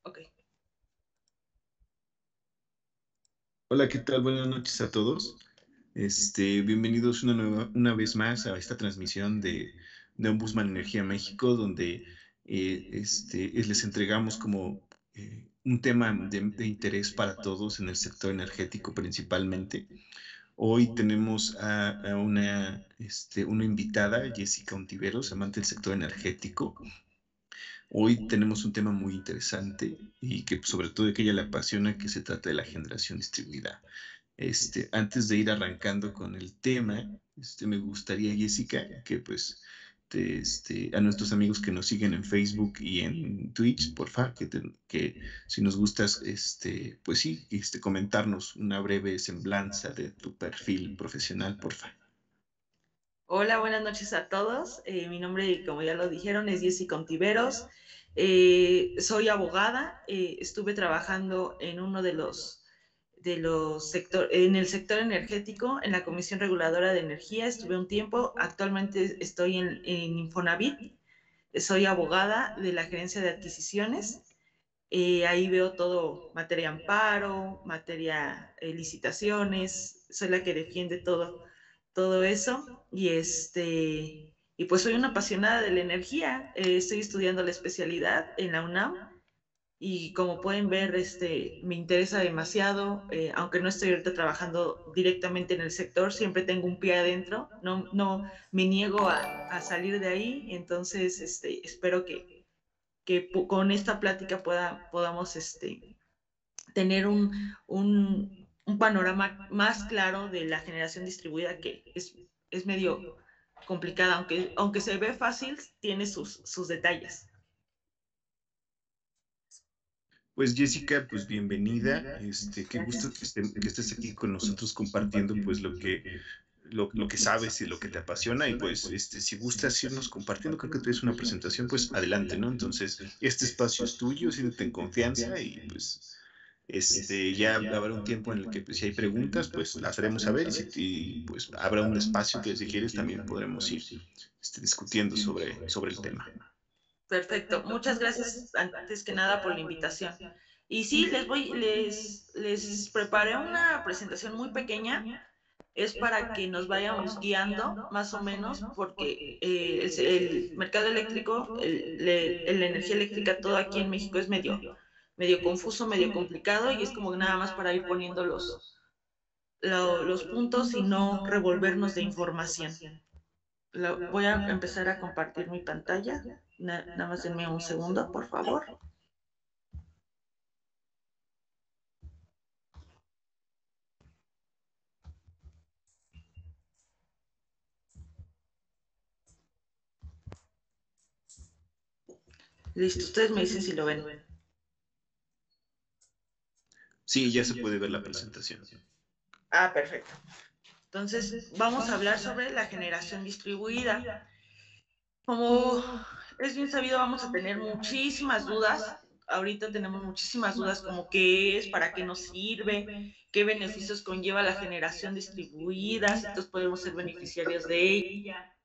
Ok. Hola, ¿qué tal? Buenas noches a todos. Bienvenidos una vez más a esta transmisión de Ombudsman Energía México, donde les entregamos como un tema de interés para todos en el sector energético principalmente. Hoy tenemos una invitada, Jessica Ontiveros, amante del sector energético. Hoy tenemos un tema muy interesante y que sobre todo que a ella le apasiona, que se trata de la generación distribuida. Antes de ir arrancando con el tema, me gustaría, Jessica, que pues a nuestros amigos que nos siguen en Facebook y en Twitch, porfa, que si nos gustas, pues sí, comentarnos una breve semblanza de tu perfil profesional, porfa. Hola, buenas noches a todos. Mi nombre, como ya lo dijeron, es Jessica Ontiveros. Soy abogada. Estuve trabajando en uno de los sector, en el sector energético, en la Comisión Reguladora de Energía. Estuve un tiempo. Actualmente estoy en Infonavit. Soy abogada de la Gerencia de Adquisiciones. Ahí veo todo, materia amparo, materia licitaciones, soy la que defiende todo eso. Y pues soy una apasionada de la energía. Estoy estudiando la especialidad en la UNAM y como pueden ver, me interesa demasiado. Aunque no estoy ahorita trabajando directamente en el sector, siempre tengo un pie adentro, no me niego a salir de ahí. Entonces, espero que con esta plática podamos tener un panorama más claro de la generación distribuida, que es medio complicada, aunque se ve fácil, tiene sus detalles. Pues Jessica, pues bienvenida. Qué gusto que estés aquí con nosotros compartiendo pues lo que sabes y lo que te apasiona. Y pues si gustas irnos compartiendo, creo que tú es una presentación, pues adelante, ¿no? Entonces, este espacio es tuyo, siéntete en confianza y pues ya habrá un tiempo en el que pues, si hay preguntas, pues las haremos saber pues habrá un espacio que si quieres también podremos ir discutiendo sobre el tema. Perfecto. Muchas gracias antes que nada por la invitación. Y sí, les preparé una presentación muy pequeña. Es para que nos vayamos guiando más o menos, porque el mercado eléctrico, la energía eléctrica, todo aquí en México es medio confuso, medio complicado, y es como nada más para ir poniendo los puntos y no revolvernos de información. Voy a empezar a compartir mi pantalla. Nada más denme un segundo, por favor. Listo, ustedes me dicen si lo ven. Sí, ya se puede ver la presentación. Ah, perfecto. Entonces, vamos a hablar sobre la generación distribuida. Como es bien sabido, vamos a tener muchísimas dudas. Ahorita tenemos muchísimas dudas como qué es, para qué nos sirve, qué beneficios conlleva la generación distribuida, si todos podemos ser beneficiarios de ella,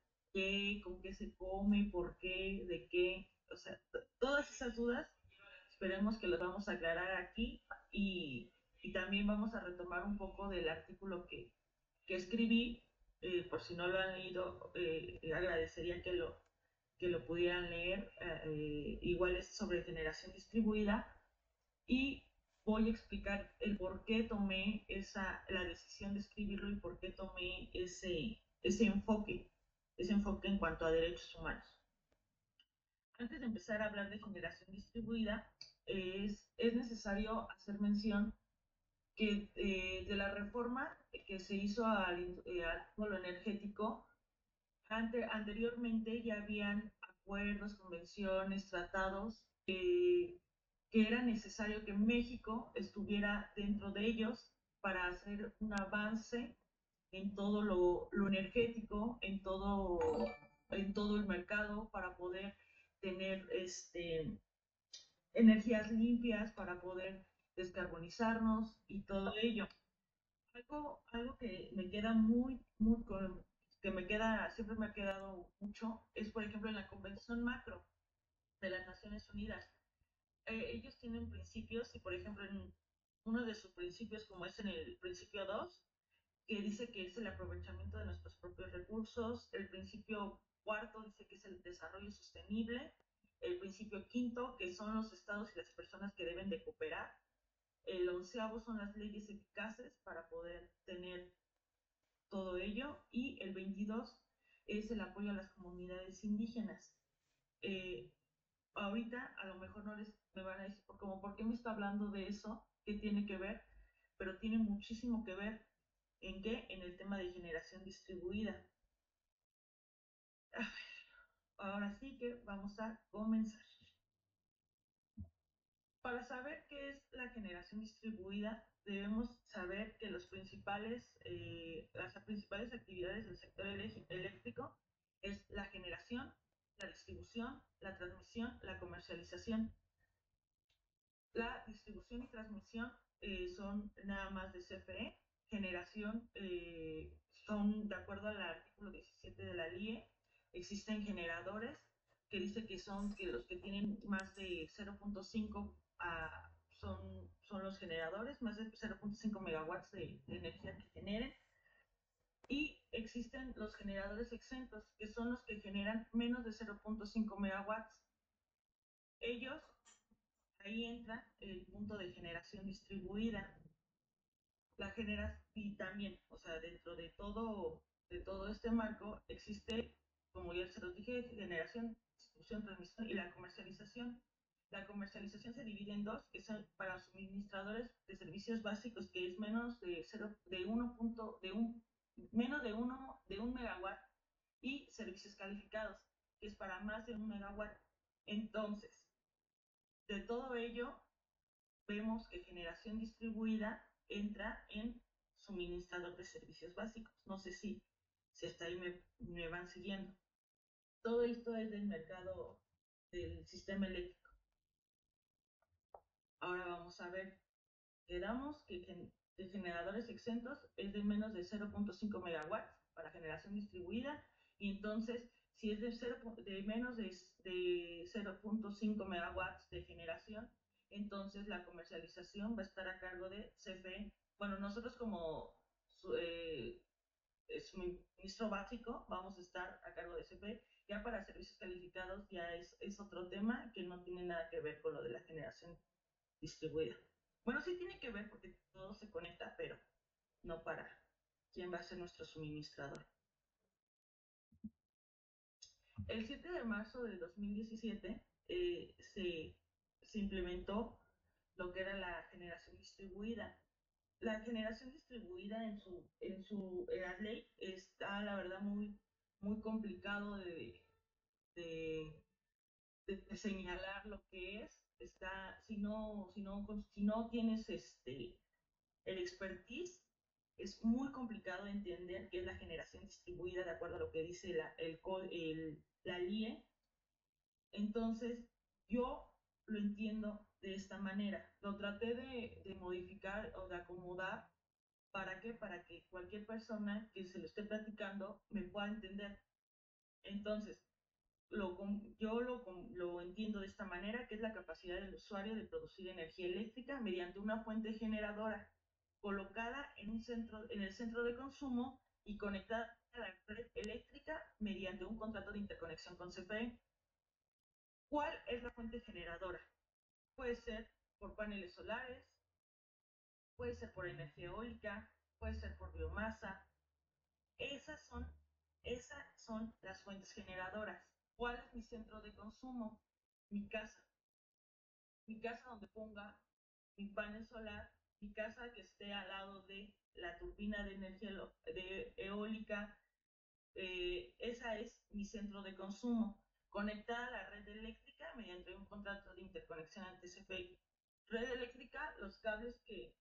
con qué se come, por qué, de qué. O sea, todas esas dudas esperemos que las vamos a aclarar aquí, y también vamos a retomar un poco del artículo que escribí. Por si no lo han leído, agradecería que lo pudieran leer. Igual es sobre generación distribuida, y voy a explicar el por qué tomé la decisión de escribirlo y por qué tomé ese enfoque en cuanto a derechos humanos. Antes de empezar a hablar de generación distribuida, es necesario hacer mención que de la reforma que se hizo al polo energético, anteriormente ya habían acuerdos, convenciones, tratados, que era necesario que México estuviera dentro de ellos para hacer un avance en todo lo energético, en todo el mercado, para poder tener energías limpias, para poder descarbonizarnos y todo ello. Algo que me queda siempre me ha quedado mucho, es por ejemplo en la Convención Macro de las Naciones Unidas. ellos tienen principios y, por ejemplo, en uno de sus principios, como es en el principio 2, que dice que es el aprovechamiento de nuestros propios recursos. El principio cuarto dice que es el desarrollo sostenible. El principio quinto, que son los estados y las personas que deben de cooperar. El onceavo son las leyes eficaces para poder tener todo ello. Y el 22 es el apoyo a las comunidades indígenas. Eh, Ahorita a lo mejor no les me van a decir como por qué me está hablando de eso, qué tiene que ver, pero tiene muchísimo que ver en qué, en el tema de generación distribuida. Ahora sí que vamos a comenzar. Para saber qué es la generación distribuida, debemos saber que las principales actividades del sector eléctrico es la generación, la distribución, la transmisión, la comercialización. La distribución y transmisión son nada más de CFE. Generación son, de acuerdo al artículo 17 de la LIE, existen generadores que dice que son que los que tienen más de 0.5 son los generadores, más de 0.5 megawatts de energía que generen. Y existen los generadores exentos, que son los que generan menos de 0.5 megawatts. Ellos Ahí entra el punto de generación distribuida. La generación, y también, o sea, dentro de todo este marco existe, como ya se los dije, generación, distribución, transmisión y la comercialización. La comercialización se divide en dos, que son para suministradores de servicios básicos, que es menos de 0, de 1 punto, de un, menos de un megawatt, y servicios calificados, que es para más de un megawatt. Entonces, de todo ello, vemos que generación distribuida entra en suministrador de servicios básicos. No sé si hasta ahí me van siguiendo. Todo esto es del mercado del sistema eléctrico. Ahora vamos a ver, quedamos que de generadores exentos es de menos de 0.5 megawatts para generación distribuida, y entonces si es de menos de 0.5 megawatts de generación, entonces la comercialización va a estar a cargo de CFE. Bueno, nosotros como suministro básico vamos a estar a cargo de CFE. Ya para servicios calificados ya es otro tema que no tiene nada que ver con lo de la generación distribuida. Bueno, sí tiene que ver porque todo se conecta, pero no para quién va a ser nuestro suministrador. El 7 de marzo de 2017 se implementó lo que era la generación distribuida. La generación distribuida en la ley está, la verdad, muy complicado de, de señalar lo que es. Está, si no tienes el expertise, es muy complicado entender qué es la generación distribuida de acuerdo a lo que dice la LIE. Entonces, yo lo entiendo de esta manera. Lo traté de modificar o de acomodar. ¿Para qué? Para que cualquier persona que se lo esté platicando me pueda entender. Entonces, lo entiendo de esta manera, que es la capacidad del usuario de producir energía eléctrica mediante una fuente generadora colocada en el centro de consumo y conectada a la red eléctrica mediante un contrato de interconexión con CFE. ¿Cuál es la fuente generadora? Puede ser por paneles solares, puede ser por energía eólica, puede ser por biomasa. Esas son, esas son las fuentes generadoras. ¿Cuál es mi centro de consumo? Mi casa. Mi casa donde ponga mi panel solar, mi casa que esté al lado de la turbina de energía eólica. Esa es mi centro de consumo, conectada a la red eléctrica mediante un contrato de interconexión ante CFE. Red eléctrica, los cables que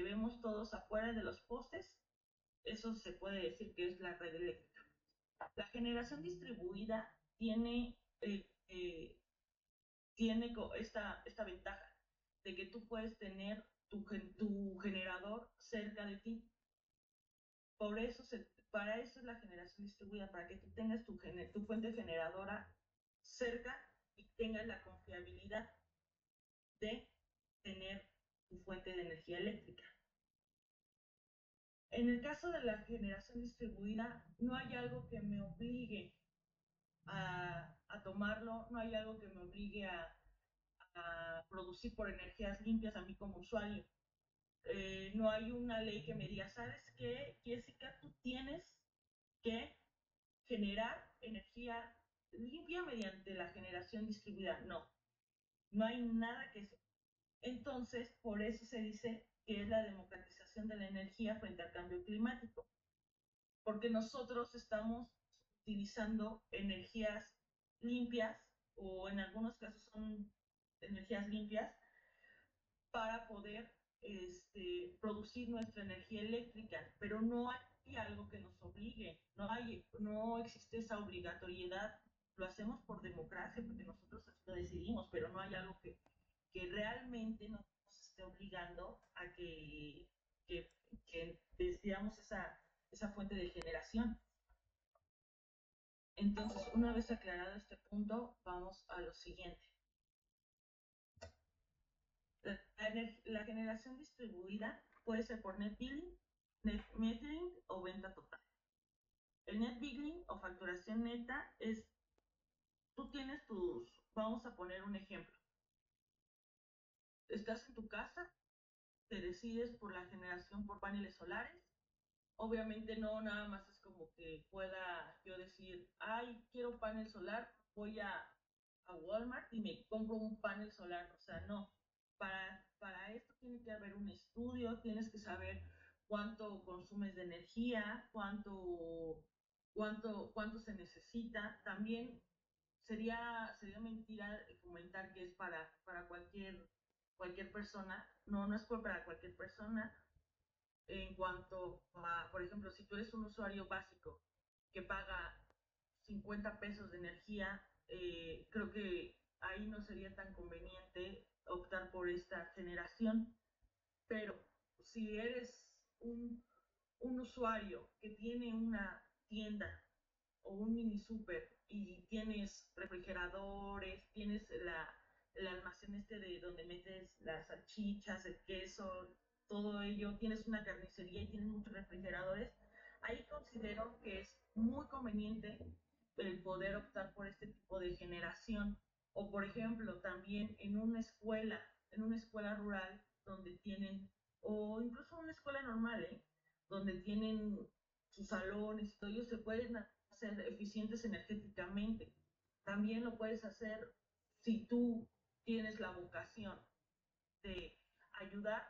vemos todos afuera de los postes, eso se puede decir que es la red eléctrica. La generación distribuida tiene esta ventaja de que tú puedes tener tu generador cerca de ti. Para eso es la generación distribuida, para que tú tengas tu fuente generadora cerca y tengas la confiabilidad. tu fuente de energía eléctrica. En el caso de la generación distribuida, no hay algo que me obligue a tomarlo, no hay algo que me obligue a producir por energías limpias a mí como usuario. No hay una ley que me diga, ¿sabes qué, Jessica? Tú tienes que generar energía limpia mediante la generación distribuida. No, no hay nada que eso. Entonces, por eso se dice que es la democratización de la energía frente al cambio climático, porque nosotros estamos utilizando energías limpias, o en algunos casos son energías limpias, para poder producir nuestra energía eléctrica, pero no hay algo que nos obligue, no existe esa obligatoriedad, lo hacemos por democracia, porque nosotros así lo decidimos, pero no hay algo que realmente nos esté obligando a que decidamos esa fuente de generación. Entonces, una vez aclarado este punto, vamos a lo siguiente. La generación distribuida puede ser por net billing, net metering o venta total. El net billing o facturación neta es, tú tienes vamos a poner un ejemplo. Estás en tu casa, te decides por la generación por paneles solares. Obviamente no nada más es como que pueda yo decir, ay, quiero panel solar, voy a Walmart y me compro un panel solar. O sea, no. Para esto tiene que haber un estudio, tienes que saber cuánto consumes de energía, cuánto se necesita. También sería mentira comentar que es para cualquier persona. No, no es para cualquier persona en cuanto a, por ejemplo, si tú eres un usuario básico que paga 50 pesos de energía, creo que ahí no sería tan conveniente optar por esta generación. Pero si eres un usuario que tiene una tienda o un mini super y tienes refrigeradores, tienes el almacén de donde metes las salchichas, el queso, todo ello, tienes una carnicería y tienes muchos refrigeradores, ahí considero que es muy conveniente el poder optar por este tipo de generación. O por ejemplo, también en una escuela rural donde tienen, o incluso una escuela normal, donde tienen sus salones y todo, ellos se pueden hacer eficientes energéticamente. También lo puedes hacer si tú tienes la vocación de ayudar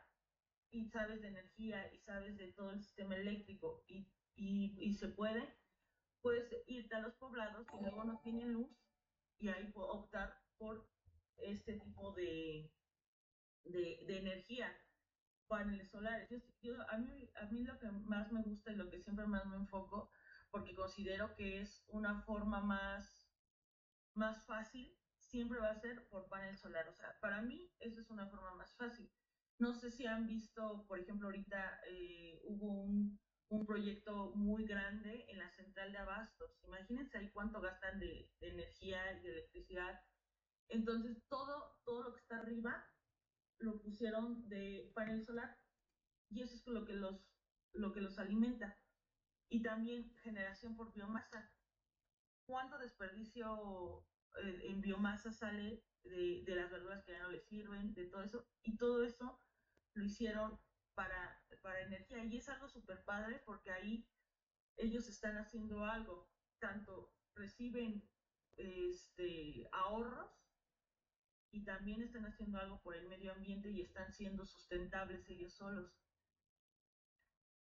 y sabes de energía y sabes de todo el sistema eléctrico y se puede, puedes irte a los poblados que luego no tienen luz y ahí optar por este tipo de energía, paneles solares. A mí lo que más me gusta y lo que siempre más me enfoco, porque considero que es una forma más fácil, siempre va a ser por panel solar. O sea, para mí eso es una forma más fácil. No sé si han visto, por ejemplo, ahorita hubo un proyecto muy grande en la central de abastos. Imagínense ahí cuánto gastan de energía y de electricidad. Entonces, todo lo que está arriba lo pusieron de panel solar y eso es lo que los alimenta. Y también generación por biomasa. ¿Cuánto desperdicio en biomasa sale de las verduras que ya no les sirven, de todo eso? Y todo eso lo hicieron para energía. Y es algo súper padre porque ahí ellos están haciendo algo. Tanto reciben ahorros y también están haciendo algo por el medio ambiente y están siendo sustentables ellos solos.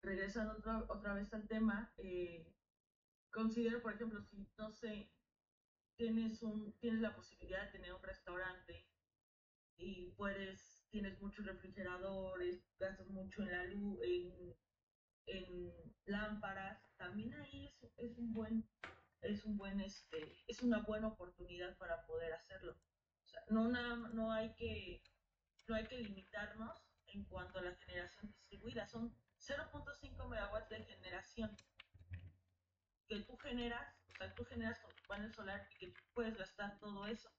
Regresando otra vez al tema, considero, por ejemplo, si, no sé, tienes la posibilidad de tener un restaurante y tienes muchos refrigeradores, gastas mucho en la luz, en lámparas, también ahí es una buena oportunidad para poder hacerlo. O sea, no hay que limitarnos en cuanto a la generación distribuida. Son 0.5 megawatts de generación que tú generas, o sea, tú generas con tu panel solar y que tú puedes gastar todo eso.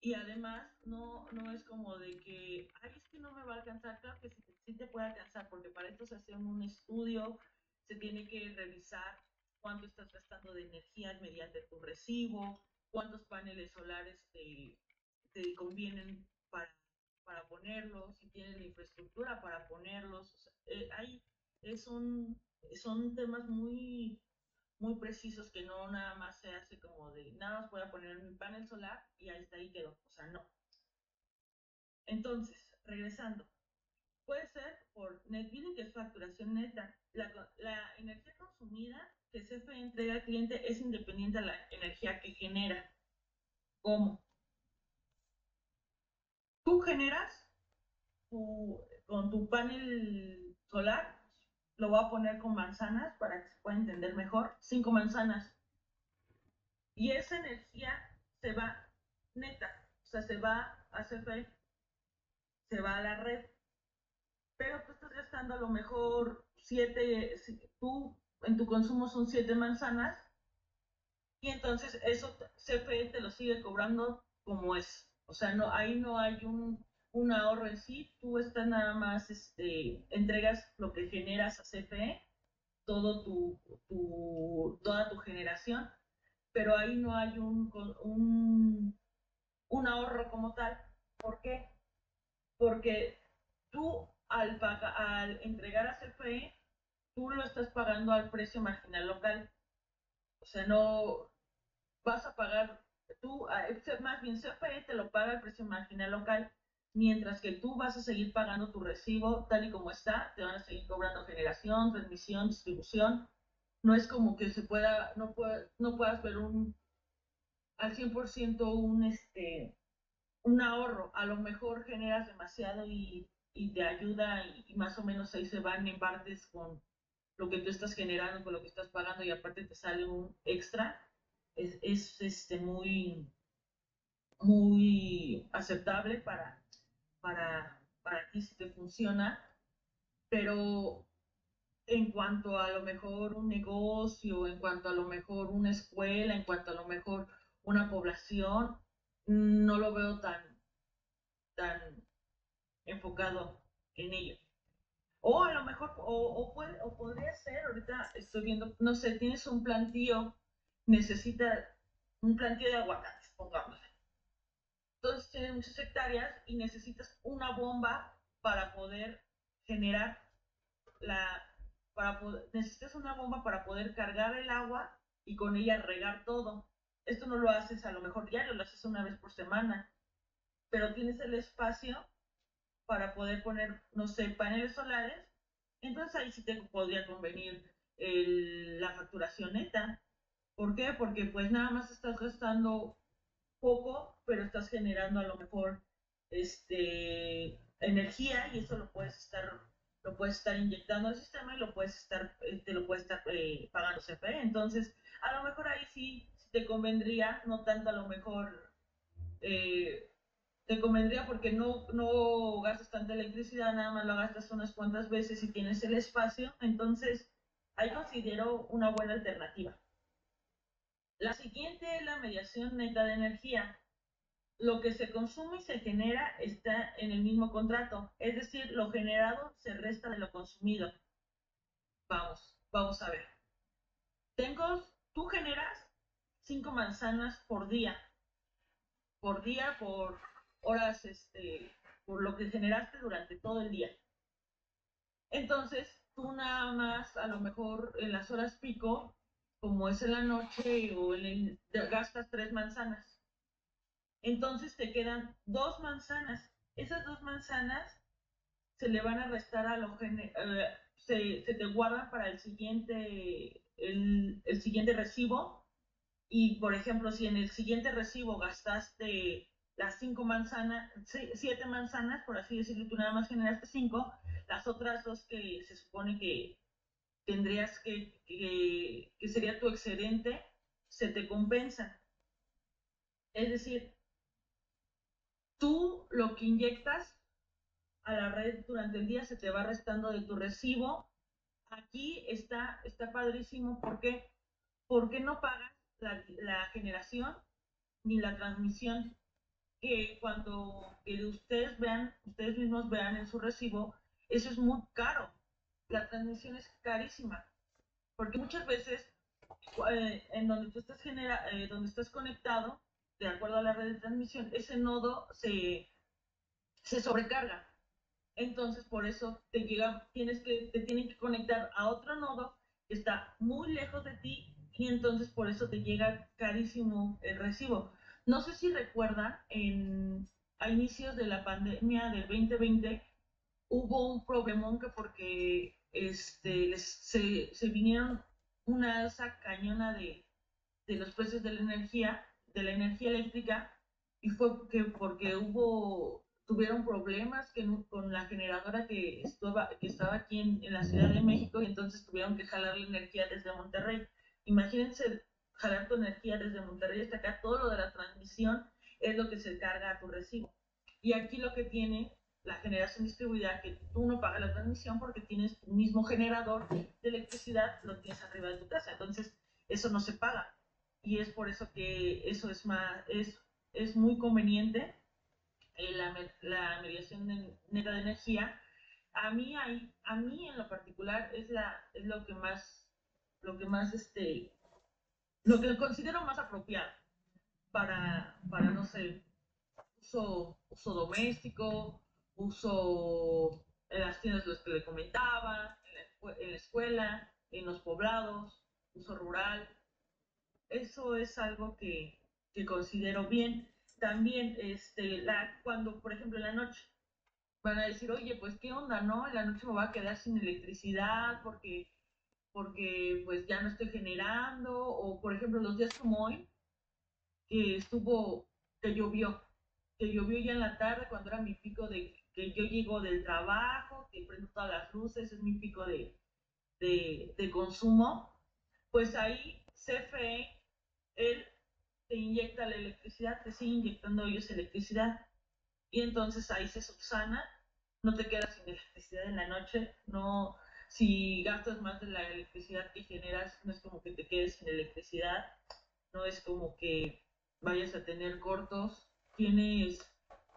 Y además no es como de que, ay, es que no me va a alcanzar. Claro que sí te puede alcanzar, porque para esto se hace un estudio, se tiene que revisar cuánto estás gastando de energía mediante tu recibo, cuántos paneles solares te convienen para ponerlos, si tienes la infraestructura para ponerlos. O sea, es un, son temas muy precisos, que no nada más se hace como de nada más voy a poner mi panel solar y ahí está, ahí quedó. O sea, no. Entonces, regresando, puede ser por net billing, que es facturación neta. La energía consumida que CFE entrega al cliente es independiente a la energía que genera. ¿Cómo? Tú generas con tu panel solar, lo voy a poner con manzanas para que se pueda entender mejor, 5 manzanas. Y esa energía se va neta, o sea, se va a CFE, se va a la red, pero tú estás gastando a lo mejor 7, si tú en tu consumo son 7 manzanas, y entonces eso CFE te lo sigue cobrando como es. O sea, no, ahí no hay un ahorro en sí, tú estás nada más, entregas lo que generas a CFE, toda tu generación, pero ahí no hay un ahorro como tal. ¿Por qué? Porque tú al entregar a CFE, tú lo estás pagando al precio marginal local. O sea, no vas a pagar, más bien CFE te lo paga al precio marginal local, mientras que tú vas a seguir pagando tu recibo tal y como está, te van a seguir cobrando generación, transmisión, distribución. No es como que no puedas ver al 100% un ahorro. A lo mejor generas demasiado y te ayuda, y más o menos ahí se van en partes con lo que tú estás generando, con lo que estás pagando, y aparte te sale un extra. Es muy aceptable para ti si te funciona, pero en cuanto a lo mejor un negocio, en cuanto a lo mejor una escuela, en cuanto a lo mejor una población, no lo veo tan enfocado en ello. O a lo mejor, o podría ser, ahorita estoy viendo, no sé, tienes un plantío, necesita un plantío de aguacates, pongámosle. Entonces tienes muchas hectáreas y necesitas una bomba para poder generar la, necesitas una bomba para poder cargar el agua y con ella regar todo. Esto no lo haces a lo mejor diario, lo haces una vez por semana, pero tienes el espacio para poder poner, no sé, paneles solares. Entonces ahí sí te podría convenir la facturación neta. ¿Por qué? Porque pues nada más estás gastando poco, pero estás generando a lo mejor energía, y eso lo puedes estar inyectando al sistema, y te lo puedes estar pagando CFE. Entonces, a lo mejor ahí sí te convendría, no tanto a lo mejor, eh, te convendría porque no gastas tanta electricidad, nada más lo gastas unas cuantas veces y tienes el espacio. Entonces, ahí considero una buena alternativa. La siguiente es la mediación neta de energía. Lo que se consume y se genera está en el mismo contrato, es decir, lo generado se resta de lo consumido. Vamos a ver. Tú generas 5 manzanas por horas, por lo que generaste durante todo el día. Entonces, tú nada más, a lo mejor en las horas pico, como es en la noche, gastas 3 manzanas. Entonces te quedan 2 manzanas. Esas 2 manzanas se le van a restar se te guardan para el siguiente recibo. Y por ejemplo, si en el siguiente recibo gastaste las 5 manzanas, 7 manzanas, por así decirlo, tú nada más generaste 5, las otras dos que se supone que tendrías que sería tu excedente, se te compensa. Es decir, tú lo que inyectas a la red durante el día se te va restando de tu recibo. Aquí está padrísimo. ¿Por qué? Porque no pagas la generación ni la transmisión. que cuando que ustedes mismos vean en su recibo, eso es muy caro. La transmisión es carísima, porque muchas veces en donde tú estás donde estás conectado, de acuerdo a la red de transmisión, ese nodo se sobrecarga. Entonces, por eso te tienen que conectar a otro nodo que está muy lejos de ti y entonces por eso te llega carísimo el recibo. No sé si recuerdan, a inicios de la pandemia del 2020 hubo un problemón que porque se vinieron una alza cañona de los precios de la energía eléctrica, y fue porque tuvieron problemas con la generadora que estaba aquí en la Ciudad de México, y entonces tuvieron que jalar la energía desde Monterrey. Imagínense jalar tu energía desde Monterrey hasta acá, todo lo de la transmisión es lo que se carga a tu recibo. Y aquí lo que tiene la generación distribuida, que tú no pagas la transmisión porque tienes tu mismo generador de electricidad, lo tienes arriba de tu casa, entonces eso no se paga, y es por eso que eso es muy conveniente, la mediación neta de energía. A mí en lo particular es lo que considero más apropiado para no sé, uso doméstico, uso en las tiendas los que le comentaba, en la escuela, en los poblados, uso rural. Eso es algo que considero bien. También, cuando, por ejemplo, en la noche van a decir, oye, pues qué onda, ¿no? En la noche me voy a quedar sin electricidad porque pues ya no estoy generando, o por ejemplo, los días como hoy, que estuvo, que llovió, que llovió ya en la tarde cuando era mi pico que yo llego del trabajo, que prendo todas las luces, es mi pico de consumo, pues ahí CFE, él te inyecta la electricidad, te sigue inyectando ellos electricidad, y entonces ahí se subsana, no te quedas sin electricidad en la noche, no, si gastas más de la electricidad que generas, no es como que te quedes sin electricidad, no es como que vayas a tener cortos, tienes,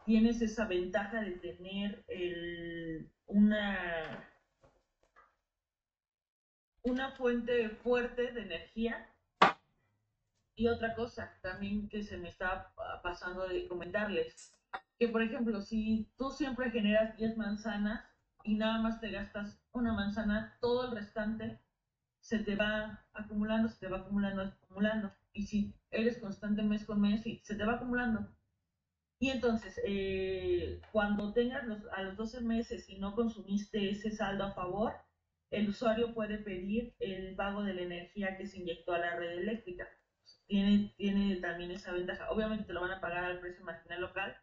tienes esa ventaja de tener una fuente fuerte de energía. Y otra cosa también que se me está pasando de comentarles, que por ejemplo, si tú siempre generas 10 manzanas y nada más te gastas una manzana, todo el restante se te va acumulando, se te va acumulando, acumulando. Y si eres constante mes con mes, sí, se te va acumulando. Y entonces, cuando tengas a los 12 meses y no consumiste ese saldo a favor, el usuario puede pedir el pago de la energía que se inyectó a la red eléctrica. Tiene también esa ventaja. Obviamente te lo van a pagar al precio marginal local,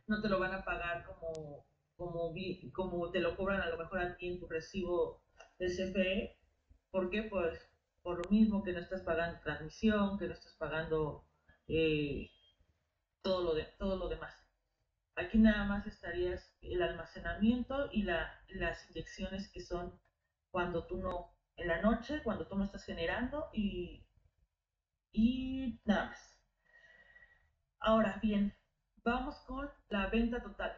no te lo van a pagar como te lo cobran a lo mejor a ti en tu recibo de CFE. ¿Por qué? Pues por lo mismo que no estás pagando transmisión, que no estás pagando eh, todo lo demás. Aquí nada más estarías el almacenamiento y las inyecciones que son cuando tú no, en la noche, cuando tú no estás generando, y nada más. Ahora bien, vamos con la venta total.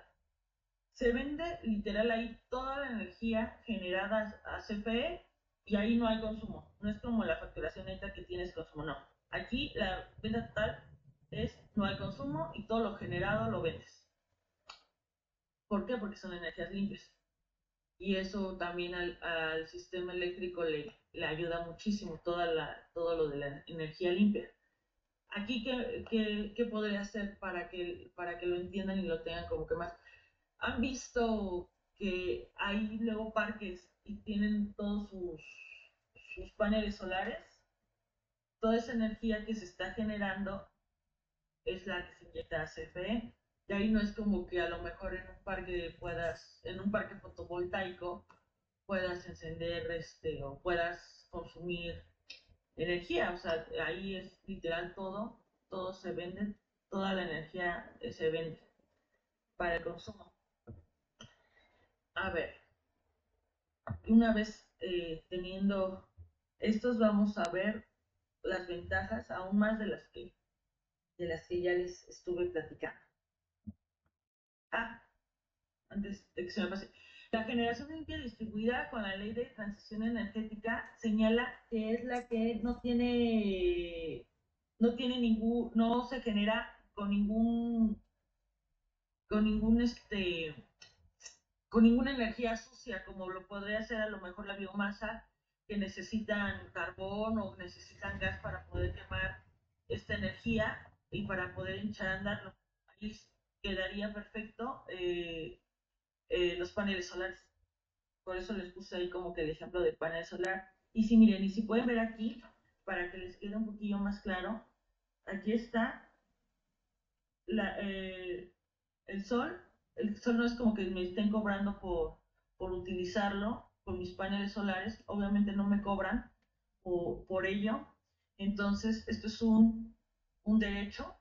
Se vende literal ahí toda la energía generada a CFE, y ahí no hay consumo. No es como la facturación neta que tienes consumo, no. Aquí la venta total es no hay consumo y todo lo generado lo vendes. ¿Por qué? Porque son energías limpias. Y eso también al sistema eléctrico le ayuda muchísimo, todo lo de la energía limpia. Aquí, ¿qué podría hacer para que lo entiendan y lo tengan como que más? ¿Han visto que hay luego parques y tienen todos sus paneles solares? Toda esa energía que se está generando es la que se inyecta a CFE. Y ahí no es como que a lo mejor en un parque fotovoltaico, puedas encender o puedas consumir energía. O sea, ahí es literal todo se vende, toda la energía se vende para el consumo. A ver, una vez teniendo estos, vamos a ver las ventajas aún más de las que ya les estuve platicando. Ah, antes de que se me pase. La generación limpia distribuida con la ley de transición energética señala que es la que no se genera con ningún con ninguna energía sucia, como lo podría ser a lo mejor la biomasa, que necesitan carbón o necesitan gas para poder quemar esta energía y para poder echar a andarlo. Ahí quedaría perfecto los paneles solares. Por eso les puse ahí como que el ejemplo de panel solar. Y si miren, y si pueden ver aquí, para que les quede un poquillo más claro, aquí está la, el sol. El sol no es como que me estén cobrando por utilizarlo con mis paneles solares. Obviamente no me cobran por ello. Entonces, esto es un derecho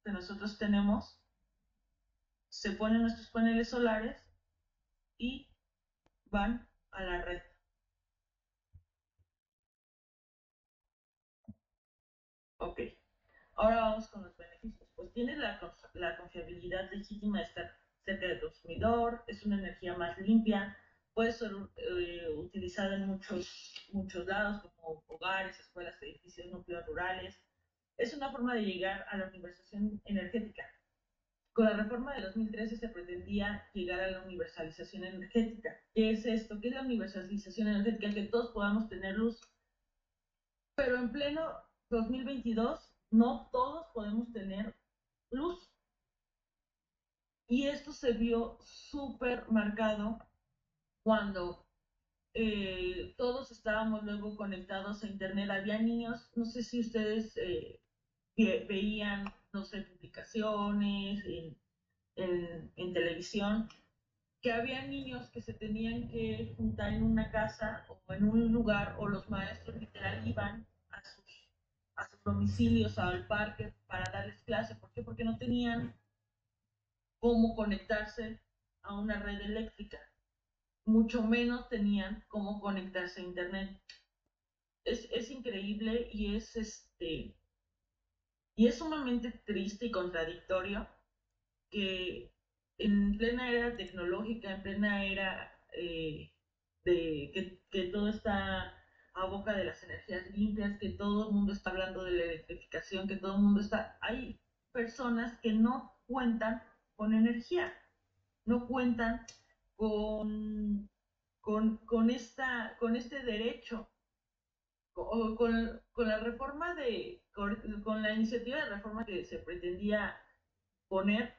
que nosotros tenemos. Se ponen nuestros paneles solares y van a la red. Ok. Ahora vamos con los beneficios. Pues tiene la confiabilidad legítima de estar cerca del consumidor, es una energía más limpia, puede ser utilizada en muchos lados, como hogares, escuelas, edificios, núcleos rurales. Es una forma de llegar a la universalización energética. Con la reforma de 2013 se pretendía llegar a la universalización energética. ¿Qué es esto? ¿Qué es la universalización energética? Que todos podamos tener luz. Pero en pleno 2022 no todos podemos tener luz. Y esto se vio súper marcado cuando todos estábamos luego conectados a internet. Había niños, no sé si ustedes veían, no sé, publicaciones en televisión, que había niños que se tenían que juntar en una casa o en un lugar, o los maestros literal iban a sus domicilios, al parque, para darles clase. ¿Por qué? Porque no tenían cómo conectarse a una red eléctrica, mucho menos tenían cómo conectarse a internet. Es increíble y es sumamente triste y contradictorio que en plena era tecnológica, en plena era que todo está a boca de las energías limpias, que todo el mundo está hablando de la electrificación, que todo el mundo está... Hay personas que no cuentan con energía, no cuentan con, con este derecho, con la reforma con la iniciativa de reforma que se pretendía poner,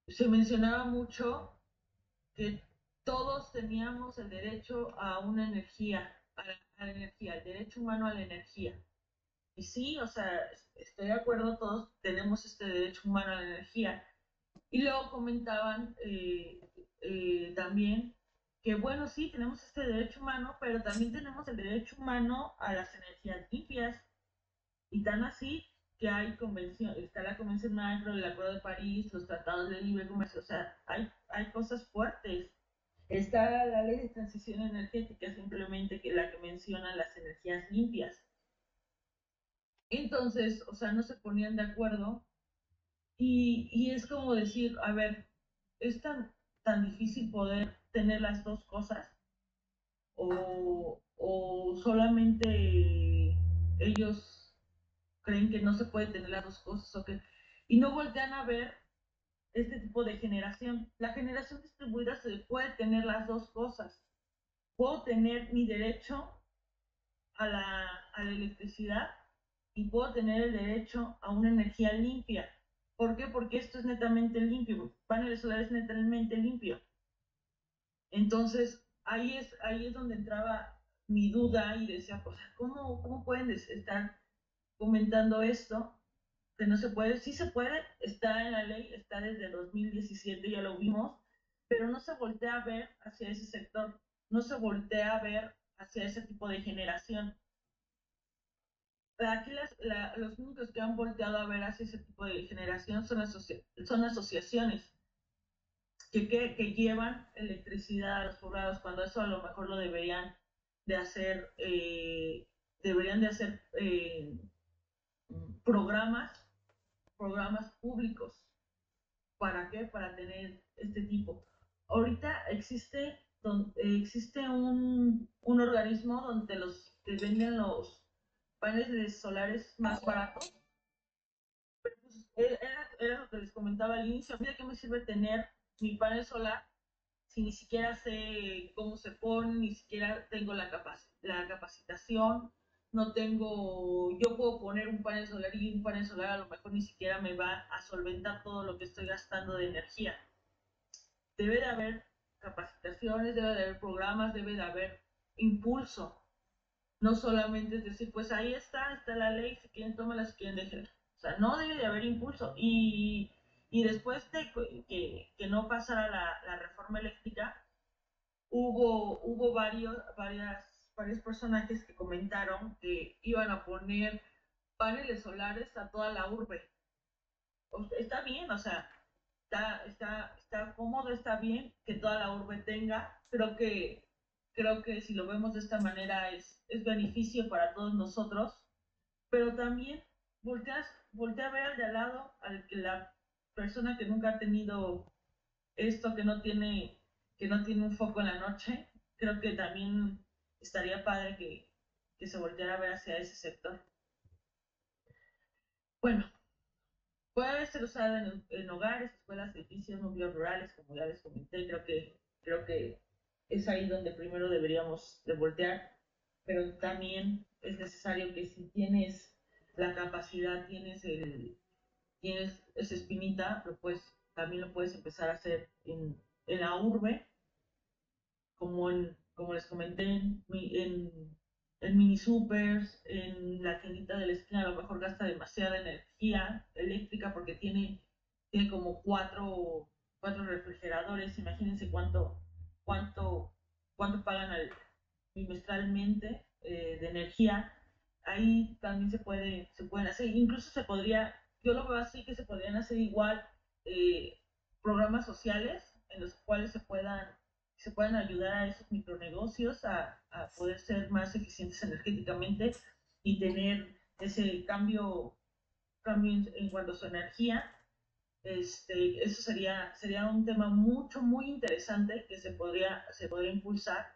se mencionaba mucho que todos teníamos el derecho a una energía, a la energía, el derecho humano a la energía. Y sí, o sea, estoy de acuerdo, todos tenemos este derecho humano a la energía. Y luego comentaban también que, bueno, sí, tenemos este derecho humano, pero también tenemos el derecho humano a las energías limpias. Y tan así que hay convención, está la Convención Macro, el Acuerdo de París, los tratados de libre comercio, o sea, hay cosas fuertes. Está la ley de transición energética, simplemente que la que menciona las energías limpias. Entonces, o sea, no se ponían de acuerdo y es como decir, a ver, es tan difícil poder tener las dos cosas o solamente ellos creen que no se puede tener las dos cosas o que y no voltean a ver este tipo de generación. La generación distribuida se puede tener las dos cosas. Puedo tener mi derecho a la electricidad y puedo tener el derecho a una energía limpia. ¿Por qué? Porque esto es netamente limpio. Paneles solares netamente limpio. Entonces, ahí es donde entraba mi duda y decía, pues, ¿cómo pueden estar comentando esto? Que no se puede, sí se puede, está en la ley, está desde 2017, ya lo vimos, pero no se voltea a ver hacia ese sector, no se voltea a ver hacia ese tipo de generación. Aquí los únicos que han volteado a ver hacia ese tipo de generación son asociaciones que llevan electricidad a los poblados, cuando eso a lo mejor lo deberían de hacer programas públicos. ¿Para qué? Para tener este tipo. Ahorita existe un organismo donde te venden los paneles solares más baratos. Pues, era lo que les comentaba al inicio. ¿A mí de qué me sirve tener mi panel solar si ni siquiera sé cómo se pone, ni siquiera tengo la capacitación, no tengo, yo puedo poner un panel solar y un panel solar a lo mejor ni siquiera me va a solventar todo lo que estoy gastando de energía? Debe de haber capacitaciones, debe de haber programas, debe de haber impulso. No solamente es decir, pues ahí está la ley, si quieren tómala, si quieren déjenla. O sea, no debe de haber impulso. Y después de que no pasara la reforma eléctrica, hubo varios personajes que comentaron que iban a poner paneles solares a toda la urbe. O sea, está bien, o sea, está cómodo, está bien que toda la urbe tenga. Creo que si lo vemos de esta manera es beneficio para todos nosotros, pero también voltea a ver al de al lado, al que la persona que nunca ha tenido esto, que no tiene un foco en la noche. Creo que también estaría padre que se volteara a ver hacia ese sector. Bueno, puede ser usada en hogares, escuelas, edificios, núcleos rurales, como ya les comenté. Creo que es ahí donde primero deberíamos de voltear, pero también es necesario que si tienes la capacidad, tienes esa espinita, también lo puedes empezar a hacer en la urbe, como les comenté, en mini supers, en la tiendita de la esquina. A lo mejor gasta demasiada energía eléctrica porque tiene como cuatro refrigeradores. Imagínense cuánto, cuánto pagan bimestralmente de energía. Ahí también se pueden hacer, incluso yo lo veo así, que se podrían hacer igual programas sociales en los cuales se puedan ayudar a esos micronegocios a poder ser más eficientes energéticamente y tener ese cambio en cuanto a su energía. Eso sería un tema mucho, muy interesante que se podría impulsar.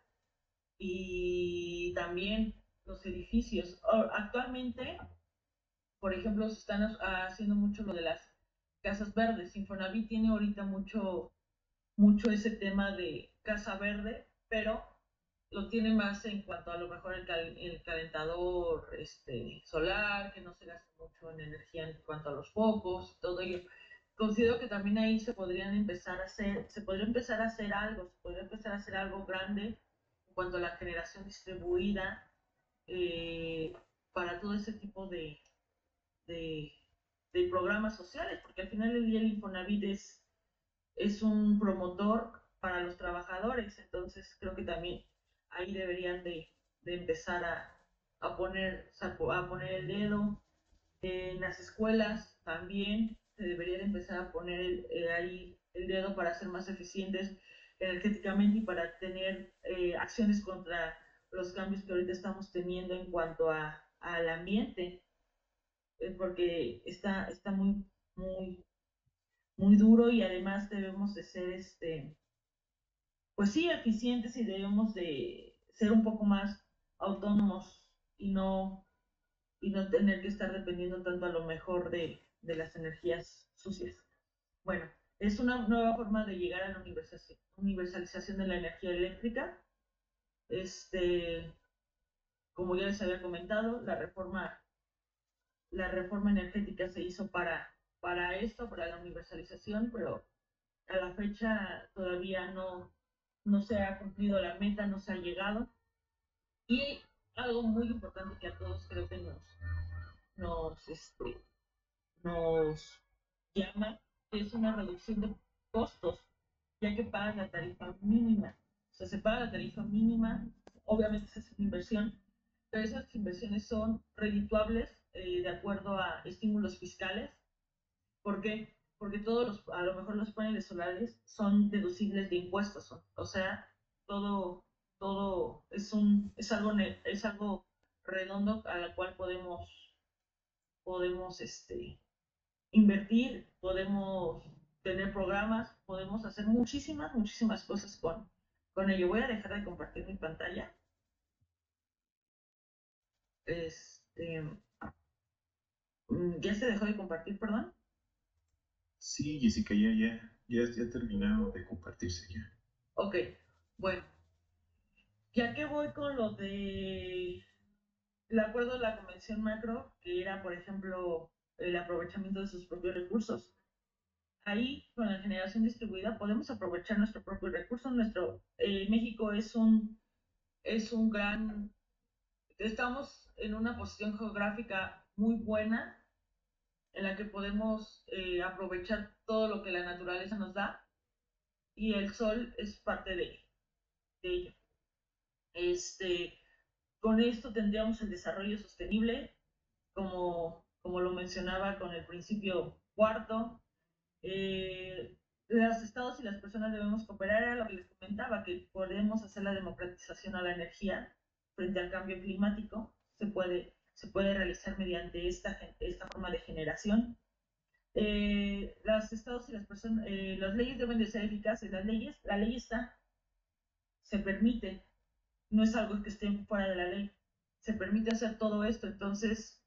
Y también los edificios. Actualmente, por ejemplo, se están haciendo mucho lo de las casas verdes. Infonavit tiene ahorita mucho ese tema de casa verde, pero lo tiene más en cuanto a lo mejor el calentador solar, que no se gasta mucho en energía en cuanto a los focos y todo ello. Considero que también ahí se podría empezar a hacer algo grande en cuanto a la generación distribuida, eh, para todo ese tipo de, de programas sociales, porque al final del día el Infonavit es un promotor para los trabajadores. Entonces creo que también ahí deberían de empezar a poner el dedo. En las escuelas también se debería de empezar a poner ahí el dedo para ser más eficientes energéticamente y para tener acciones contra los cambios que ahorita estamos teniendo en cuanto al ambiente, porque está muy, muy, muy duro. Y además debemos de ser, pues sí, eficientes, y debemos de ser un poco más autónomos y no tener que estar dependiendo tanto a lo mejor de las energías sucias. Bueno, es una nueva forma de llegar a la universalización de la energía eléctrica. Este, como ya les había comentado, la reforma energética se hizo para esto, para la universalización, pero a la fecha todavía no se ha cumplido la meta, no se ha llegado. Y algo muy importante que a todos creo que nos, este, nos llama, que es una reducción de costos, ya que pagan la tarifa mínima. O sea, se paga la tarifa mínima, obviamente esa es una inversión, pero esas inversiones son redituables de acuerdo a estímulos fiscales. ¿Por qué? Porque a lo mejor los paneles solares son deducibles de impuestos. O sea, todo es algo redondo a la cual podemos invertir, podemos tener programas, podemos hacer muchísimas cosas con ello. Voy a dejar de compartir mi pantalla. Este, ¿Ya se dejó de compartir, perdón? Sí, Jessica, ya terminaron de compartirse ya. Ok, bueno, ya que voy con lo de el acuerdo de la Convención Macro, que era, por ejemplo, el aprovechamiento de sus propios recursos. Ahí, con la generación distribuida, podemos aprovechar nuestro propio recurso. México es un gran, estamos en una posición geográfica muy buena en la que podemos aprovechar todo lo que la naturaleza nos da y el sol es parte de ello. Este, con esto tendríamos el desarrollo sostenible, como lo mencionaba con el principio cuarto. Los estados y las personas debemos cooperar, era lo que les comentaba, que podemos hacer la democratización a la energía frente al cambio climático, se puede realizar mediante esta forma de generación. Los estados y las leyes deben de ser eficaces, la ley está, se permite, no es algo que esté fuera de la ley, se permite hacer todo esto, entonces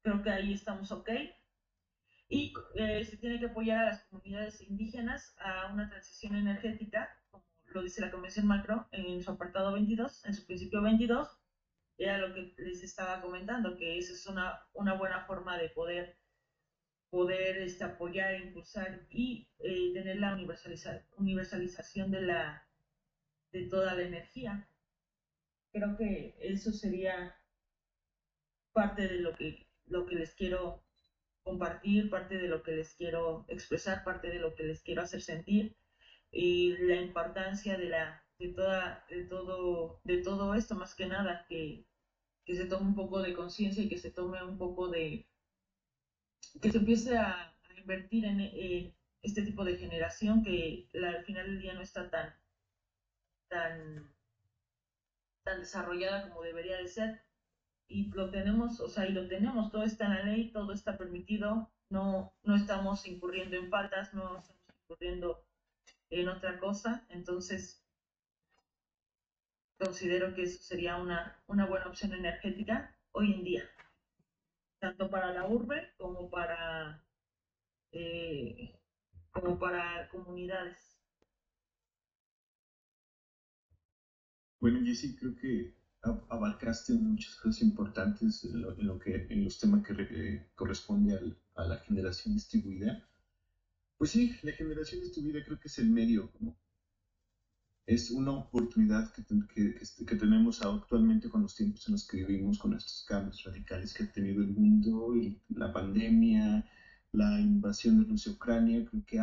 creo que ahí estamos ok. Y se tiene que apoyar a las comunidades indígenas a una transición energética, como lo dice la Convención Macro en su apartado 22, en su principio 22, era lo que les estaba comentando, que esa es una buena forma de poder apoyar, impulsar y tener la universalización de toda la energía. Creo que eso sería parte de lo que les quiero compartir, parte de lo que les quiero expresar, parte de lo que les quiero hacer sentir y la importancia de todo esto, más que nada, que se tome un poco de conciencia y que se tome un poco que se empiece a invertir en este tipo de generación que al final del día no está tan, tan desarrollada como debería de ser. Y lo tenemos, o sea, y lo tenemos, todo está en la ley, todo está permitido, no estamos incurriendo en faltas, no estamos incurriendo en otra cosa, entonces considero que eso sería una buena opción energética hoy en día, tanto para la urbe eh, como para comunidades. Bueno, Jessy, creo que abarcaste muchas cosas importantes en los temas que corresponde a la generación distribuida. Pues sí, la generación distribuida creo que es el medio, ¿no? Es una oportunidad que tenemos actualmente con los tiempos en los que vivimos, con estos cambios radicales que ha tenido el mundo, y la pandemia, la invasión de Rusia a Ucrania, creo que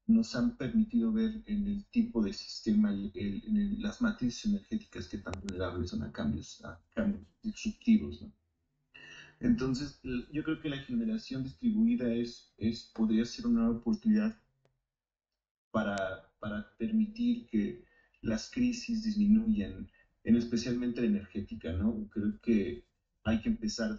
nos han permitido ver en el tipo de sistema, las matrices energéticas que tan vulnerables son a cambios disruptivos, ¿no? Entonces, yo creo que la generación distribuida podría ser una nueva oportunidad para permitir que las crisis disminuyan, especialmente la energética, ¿no? Creo que hay que empezar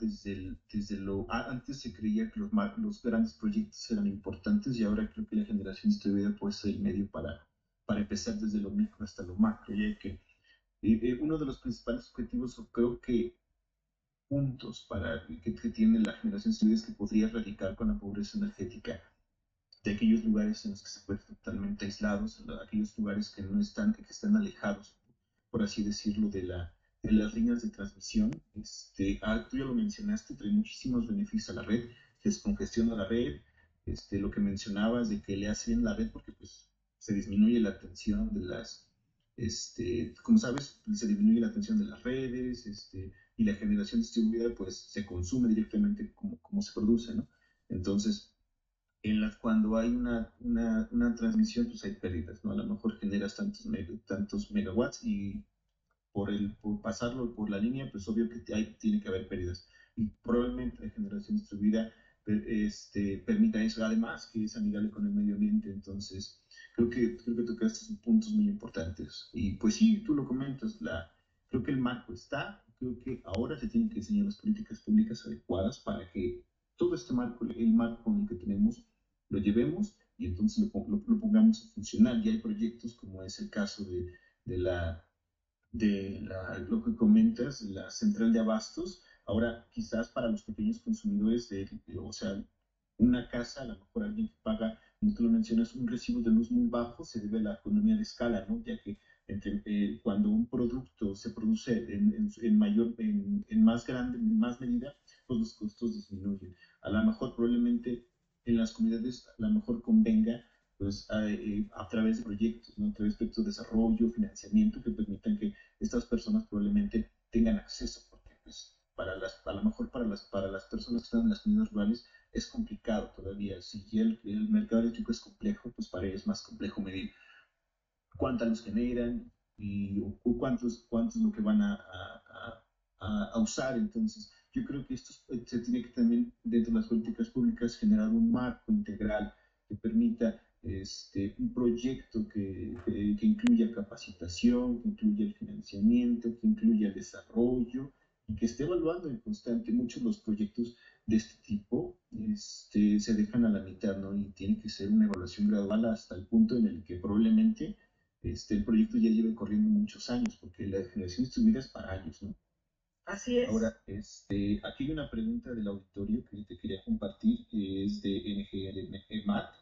antes se creía que los grandes proyectos eran importantes y ahora creo que la generación distribuida puede ser el medio para empezar desde lo micro hasta lo macro. Uno de los principales objetivos, o creo que puntos que tiene la generación distribuida, es que podría erradicar con la pobreza energética de aquellos lugares en los que se encuentran totalmente aislados, aquellos lugares que no están, que están alejados, por así decirlo, de las líneas de transmisión. Tú ya lo mencionaste, trae muchísimos beneficios a la red, descongestiona la red, lo que mencionabas de que le hace bien la red porque pues se disminuye la tensión de como sabes, se disminuye la tensión de las redes, y la generación distribuida pues se consume directamente como se produce, ¿no? Entonces, cuando hay una transmisión, pues hay pérdidas, ¿no? A lo mejor generas tantos megawatts y por pasarlo por la línea, pues obvio que tiene que haber pérdidas. Y probablemente la generación distribuida permita eso, además que es amigable con el medio ambiente. Entonces, creo que tocaste puntos muy importantes. Y pues sí, tú lo comentas, creo que el marco está, creo que ahora se tienen que diseñar las políticas públicas adecuadas para que todo este marco, el marco en el que tenemos, lo llevemos y entonces lo pongamos a funcionar. Y hay proyectos como es el caso de la lo que comentas, la central de abastos. Ahora, quizás para los pequeños consumidores, o sea, una casa, a lo mejor alguien que paga, como tú lo mencionas, un recibo de luz muy bajo, se debe a la economía de escala, ¿no? Ya que cuando un producto se produce en más grande, en más medida, pues los costos disminuyen. A lo mejor probablemente en las comunidades, a lo mejor convenga pues a través de proyectos, ¿no? A través de proyectos de desarrollo, financiamiento que permitan que estas personas probablemente tengan acceso, porque pues a lo mejor para las personas que están en las comunidades rurales es complicado todavía. Si ya el mercado eléctrico es complejo, pues para ellos es más complejo medir cuánta luz generan o cuántos es lo que van a usar. Entonces, yo creo que esto se tiene que también, dentro de las políticas públicas, generar un marco integral que permita un proyecto que incluya capacitación, que incluya el financiamiento, que incluya el desarrollo y que esté evaluando en constante. Muchos de los proyectos de este tipo se dejan a la mitad, ¿no? Y tiene que ser una evaluación gradual hasta el punto en el que probablemente el proyecto ya lleva corriendo muchos años, porque la generación distribuida es para años, ¿no? Así es. Ahora, aquí hay una pregunta del auditorio que te quería compartir, que es de NGLMAT.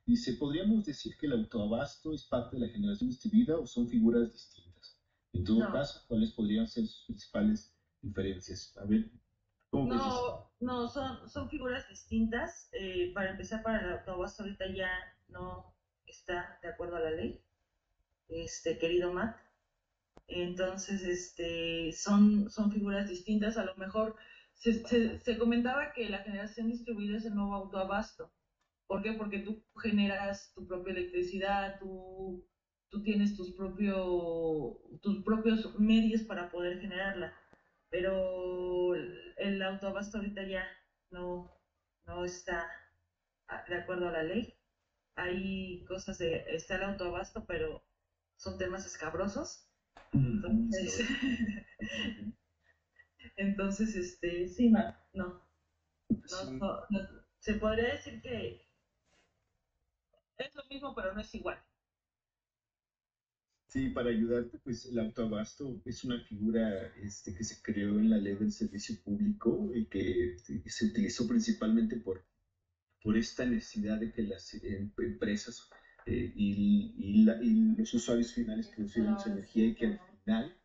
Dice, ¿podríamos decir que el autoabasto es parte de la generación distribuida o son figuras distintas? En todo No, caso, ¿cuáles podrían ser sus principales diferencias? A ver, ¿cómo ves eso? no, son figuras distintas. Para empezar, para el autoabasto ahorita ya no está de acuerdo a la ley, querido Matt. Entonces, son figuras distintas. A lo mejor se comentaba que la generación distribuida es el nuevo autoabasto. ¿Por qué? Porque tú generas tu propia electricidad, tú tienes tus propios medios para poder generarla. Pero el autoabasto ahorita ya no, no está de acuerdo a la ley. Hay cosas está el autoabasto, pero son temas escabrosos. Entonces, entonces, sí, Sí, no, se podría decir que es lo mismo, pero no es igual. sí, para ayudarte, pues el autoabasto es una figura que se creó en la ley del servicio público y que se utilizó principalmente por esta necesidad de que las empresas y los usuarios finales producieran su energía y que al final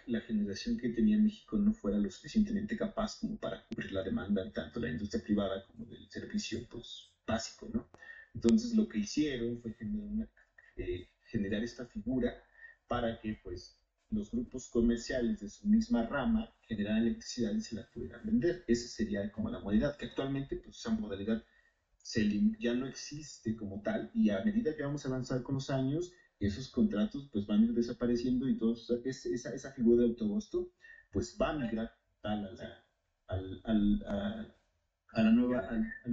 la generación que tenía México no fuera lo suficientemente capaz como para cubrir la demanda tanto de la industria privada como del servicio pues, básico, ¿no? Entonces lo que hicieron fue generar esta figura para que pues los grupos comerciales de su misma rama generaran electricidad y se la pudieran vender. Esa sería como la modalidad, que actualmente pues esa modalidad ya no existe como tal y a medida que vamos a avanzar con los años, esos contratos pues van a ir desapareciendo y esa figura de autobusto pues va a migrar tal al, al, a, al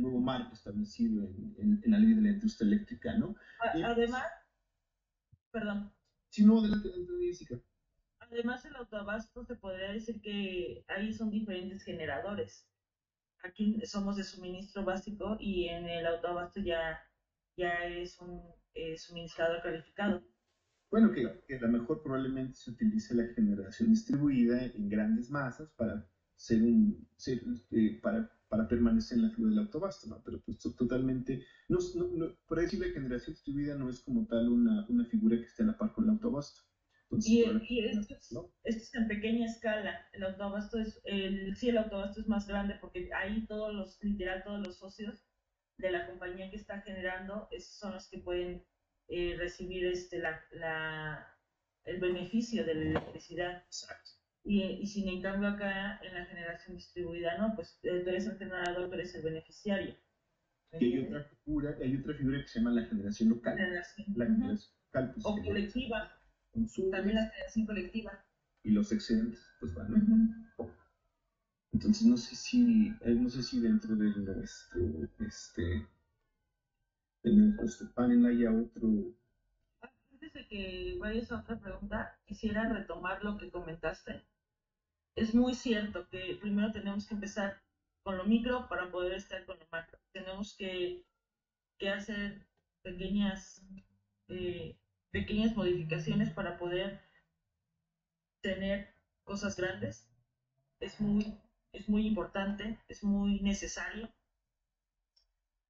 nuevo marco establecido en la ley de la industria eléctrica, ¿no? Y, Además, perdón, si no, adelante, Jessica. además el autoabasto se podría decir que ahí son diferentes generadores. Aquí somos de suministro básico y en el autoabasto ya es un suministrador calificado. Bueno, que a lo mejor probablemente se utilice la generación distribuida en grandes masas para para permanecer en la figura del autobasto, ¿no? Pero pues totalmente, por decir la generación distribuida no es como tal una figura que esté a la par con el autobasto. Entonces, Y probablemente, ¿no? esto es en pequeña escala. El autoabasto sí, el autoabasto es más grande porque ahí literal, todos los socios de la compañía que está generando, esos son los que pueden recibir el beneficio de la electricidad. Exacto. Y sin en cambio acá en la generación distribuida, no, pues tú eres el generador, tú eres el beneficiario. Y hay otra figura que se llama la generación local. Generación. La generación local, pues, O colectiva, también la consumes generación colectiva. y los excedentes, pues van. Entonces no sé si dentro de nuestro panel haya otro. Antes de que vayas a otra pregunta, quisiera retomar lo que comentaste. Es muy cierto que primero tenemos que empezar con lo micro para poder estar con lo macro. Tenemos que que hacer pequeñas, pequeñas modificaciones para poder tener cosas grandes. Es muy, es muy importante, es muy necesario.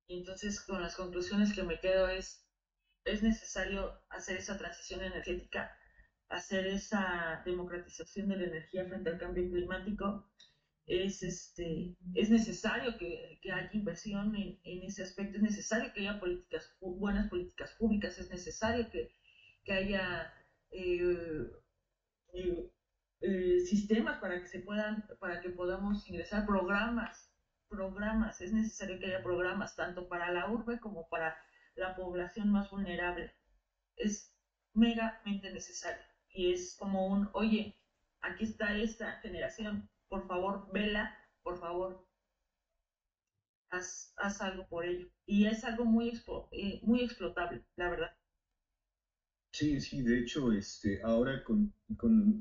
Y entonces con las conclusiones que me quedo es necesario hacer esa transición energética, hacer esa democratización de la energía frente al cambio climático. Es necesario que haya inversión en ese aspecto, es necesario que haya buenas políticas públicas, es necesario que haya eh, eh, sistemas para que para que podamos ingresar programas, es necesario que haya programas tanto para la urbe como para la población más vulnerable. Es megamente necesario. Y es como oye, aquí está esta generación, por favor, vela, por favor, haz algo por ello. Y es algo muy explotable, la verdad. Sí, sí, de hecho, ahora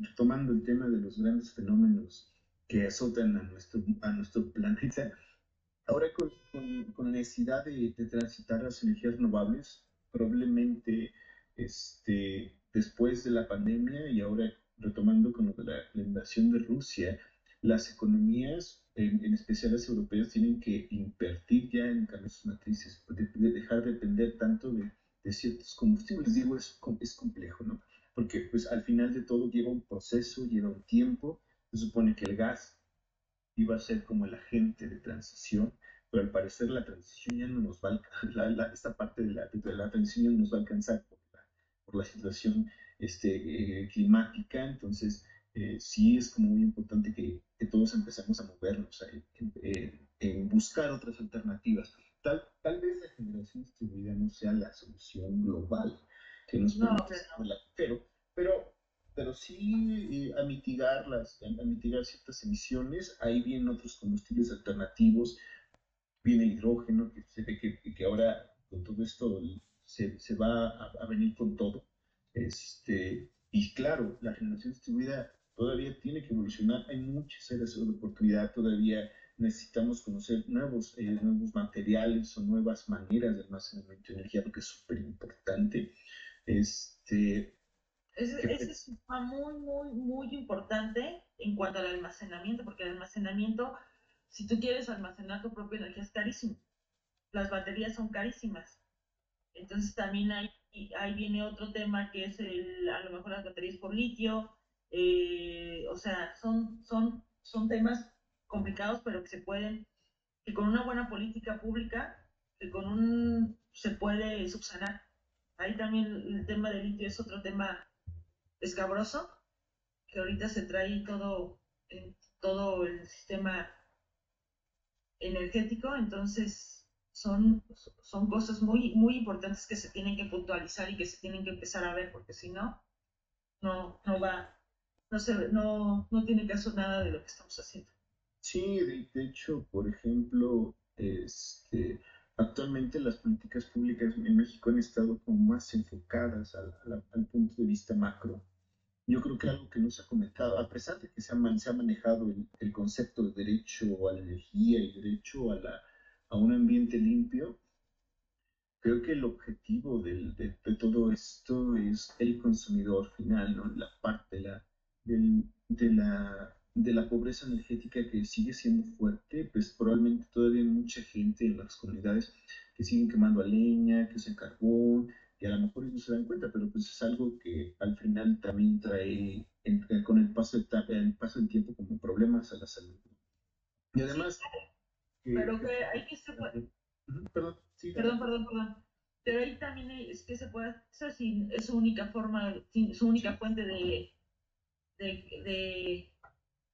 retomando el tema de los grandes fenómenos que azotan a nuestro planeta, ahora con la necesidad de transitar las energías renovables, probablemente después de la pandemia y ahora retomando con lo de la invasión de Rusia, las economías, en especial las europeas, tienen que invertir ya en cambios matrices, de dejar de depender tanto de ciertos combustibles. Digo, es complejo, ¿no? Porque pues al final de todo lleva un proceso, lleva un tiempo. Se supone que el gas iba a ser como el agente de transición, pero al parecer la transición ya no nos va a esta parte de la transición ya no nos va a alcanzar por la situación climática. Entonces sí es como muy importante que todos empecemos a movernos, en buscar otras alternativas. Tal vez la generación distribuida no sea la solución global que nos No, permite salir del agujero, pero sí a mitigar ciertas emisiones. Ahí vienen otros combustibles alternativos, viene el hidrógeno, que se ve que ahora con todo esto se va a venir con todo. Y claro, la generación distribuida todavía tiene que evolucionar, hay muchas áreas de oportunidad, todavía necesitamos conocer nuevos materiales o nuevas maneras de almacenamiento de energía, lo que es súper importante. Este, ese es un tema muy importante en cuanto al almacenamiento, porque el almacenamiento, si tú quieres almacenar tu propia energía, es carísimo. Las baterías son carísimas. Entonces también ahí viene otro tema que es a lo mejor las baterías por litio. O sea, son temas complicados, pero que con una buena política pública, se puede subsanar. Ahí también el tema del litio es otro tema escabroso, que ahorita se trae en todo el sistema energético, entonces son cosas muy importantes que se tienen que puntualizar y que se tienen que empezar a ver, porque si no, no va, no tiene caso nada de lo que estamos haciendo. Sí, de hecho, por ejemplo, actualmente las políticas públicas en México han estado como más enfocadas al punto de vista macro. Yo creo que algo que no se ha comentado, a pesar de que se ha manejado el concepto de derecho a la energía y derecho a un ambiente limpio, creo que el objetivo de todo esto es el consumidor final, ¿no? La parte de la pobreza energética que sigue siendo fuerte, pues probablemente todavía hay mucha gente en las comunidades que siguen quemando a leña, que usan carbón, y a lo mejor ellos no se dan cuenta, pero pues es algo que al final también trae con el paso del tiempo como problemas a la salud. Y Sí, además, pero que que hay que se puede, Ujú, perdón, sí, dale. perdón. Pero ahí también es que se puede, eso sí, es su única forma, su única fuente de, de,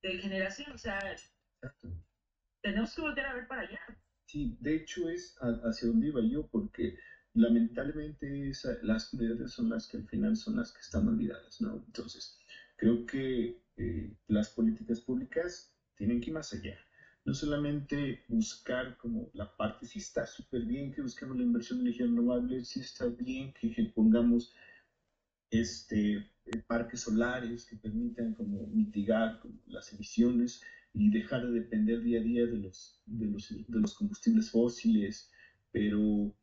de generación, o sea, Exacto. tenemos que volver a ver para allá. Sí, de hecho es hacia donde iba yo, porque lamentablemente las comunidades son las que al final son las que están olvidadas, ¿no? Entonces, creo que las políticas públicas tienen que ir más allá. No solamente buscar como la parte, sí está súper bien que busquemos la inversión en energía renovable, sí está bien que pongamos parques solares que permitan como mitigar como las emisiones y dejar de depender día a día de los combustibles fósiles, pero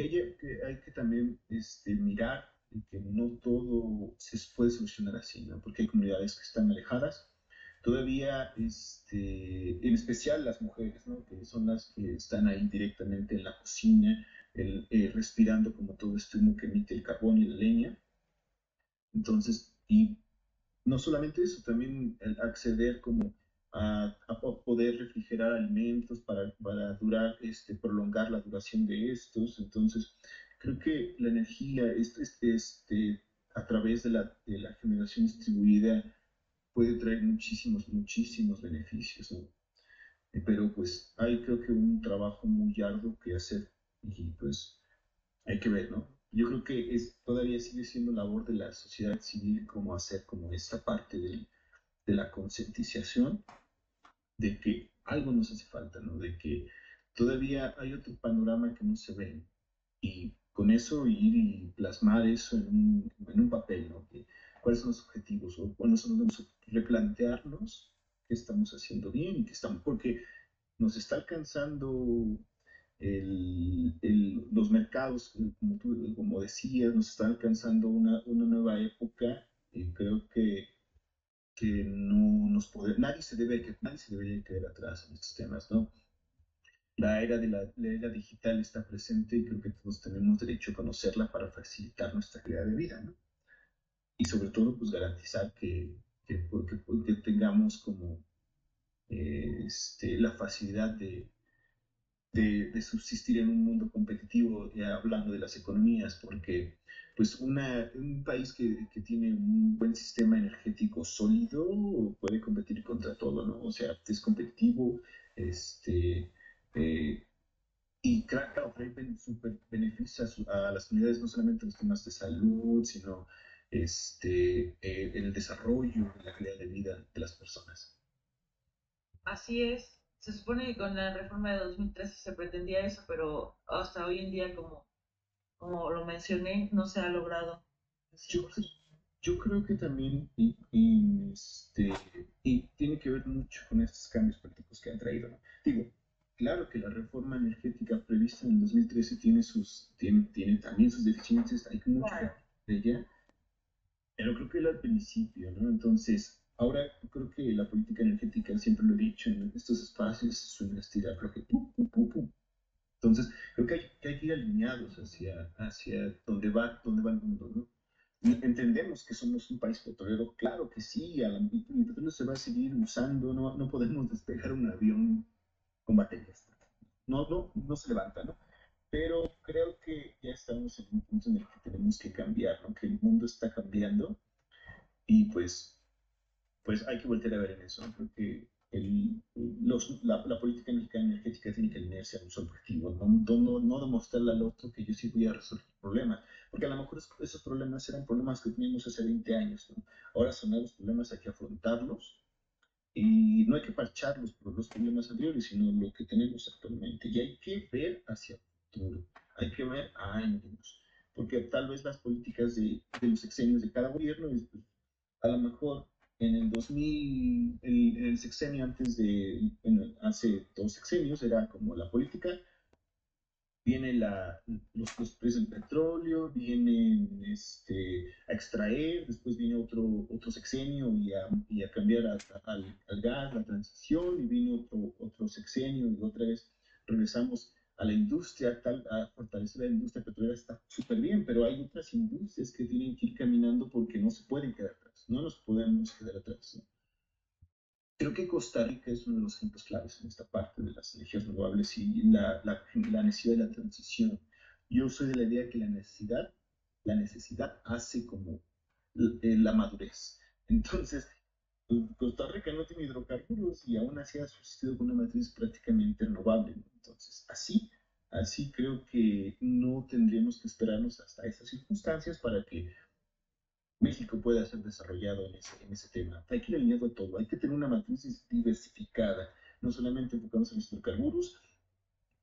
que hay que también mirar que no todo se puede solucionar así, ¿no? Porque hay comunidades que están alejadas. Todavía, en especial las mujeres, ¿no? Que son las que están ahí directamente en la cocina, respirando como todo este humo que emite el carbón y la leña. Entonces, y no solamente eso, también el acceder como a poder refrigerar alimentos para durar, prolongar la duración de estos. Entonces, creo que la energía, a través de la generación distribuida, puede traer muchísimos, muchísimos beneficios, ¿no? Pero pues hay creo que un trabajo muy arduo que hacer y pues hay que ver, ¿no? Yo creo que todavía sigue siendo labor de la sociedad civil como hacer como esta parte de la concientización de que algo nos hace falta, ¿no? De que todavía hay otro panorama que no se ve y con eso ir y plasmar eso en un papel, ¿no? ¿Cuáles son los objetivos? O cuáles son los replantearnos qué estamos haciendo bien y qué estamos, porque nos está alcanzando los mercados, como decías, nos está alcanzando una nueva época y creo que no nos puede, nadie se debería quedar atrás en estos temas, ¿no? La era digital está presente y creo que todos tenemos derecho a conocerla para facilitar nuestra calidad de vida, ¿no? Y sobre todo, pues garantizar que tengamos como la facilidad de subsistir en un mundo competitivo, ya hablando de las economías, porque pues un país que tiene un buen sistema energético sólido puede competir contra todo, ¿no? O sea, es competitivo, este, eh, y claro, trae super beneficios a las comunidades, no solamente en los temas de salud, sino en el desarrollo, en la calidad de vida de las personas. Así es. Se supone que con la reforma de 2013 se pretendía eso, pero hasta hoy en día, como lo mencioné, no se ha logrado al Yo, 100%. yo creo que también y tiene que ver mucho con estos cambios políticos que han traído, ¿no? Digo, claro que la reforma energética prevista en el 2013 tiene también sus deficiencias, hay mucho que Claro. aprender de ella, pero creo que era al principio, ¿no? Entonces, ahora creo que la política energética, siempre lo he dicho en estos espacios, suele estirar, creo que pum, pum, pum, pum. Entonces, creo que hay que ir alineados hacia donde va el mundo, ¿no? Entendemos que somos un país petrolero, claro que sí, el petróleo se va a seguir usando, no podemos despegar un avión con baterías. No se levanta, ¿no? Pero creo que ya estamos en un punto en el que tenemos que cambiar, ¿no? Que el mundo está cambiando y pues hay que volver a ver en eso, ¿no? Creo que la política mexicana energética tiene que alinearse a un solo objetivo, no demostrarle al otro que yo sí voy a resolver problemas, porque a lo mejor esos problemas eran problemas que teníamos hace 20 años, ¿no? Ahora son nuevos problemas, hay que afrontarlos y no hay que parchar los problemas anteriores, sino lo que tenemos actualmente. Y hay que ver hacia el futuro, hay que ver a años, porque tal vez las políticas de los sexenios de cada gobierno, pues, a lo mejor en el 2000, el sexenio antes bueno, hace 2 sexenios, era como la política viene los precios del petróleo, vienen a extraer, después viene otro sexenio y a cambiar al gas, la transición, y viene otro sexenio y otra vez regresamos a la industria, a fortalecer la industria petrolera está súper bien, pero hay otras industrias que tienen que ir caminando porque no se pueden quedar atrás, no nos podemos quedar atrás, ¿no? Creo que Costa Rica es uno de los ejemplos claves en esta parte de las energías renovables y la necesidad de la transición. Yo soy de la idea que la necesidad hace como la madurez. Entonces, Costa Rica no tiene hidrocarburos y aún así ha subsistido con una matriz prácticamente renovable, ¿no? Entonces, así creo que no tendríamos que esperarnos hasta esas circunstancias para que México pueda ser desarrollado en ese tema. Hay que ir alineado a todo, hay que tener una matriz diversificada, no solamente enfocarnos en los hidrocarburos,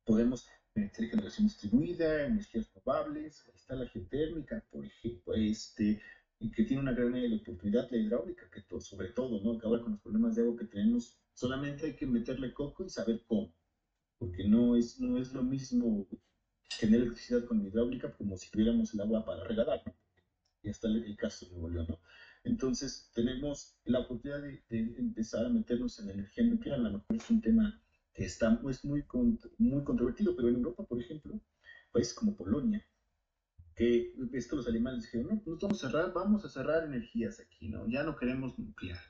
podemos tener generación distribuida, energías renovables, ahí está la geotérmica, por ejemplo, que tiene una gran oportunidad, la hidráulica, sobre todo, ¿no? Que ahora con los problemas de agua que tenemos, solamente hay que meterle coco y saber cómo, porque no es lo mismo genera electricidad con hidráulica como si tuviéramos el agua para regalar, ¿no? Y está el caso de Nuevo León, ¿no? Entonces, tenemos la oportunidad de empezar a meternos en la energía nuclear. A lo mejor es un tema que está pues, muy controvertido, pero en Europa, por ejemplo, países como Polonia, que ves que los alemanes dijeron, no, pues vamos a cerrar energías aquí, ¿no? Ya no queremos nuclear.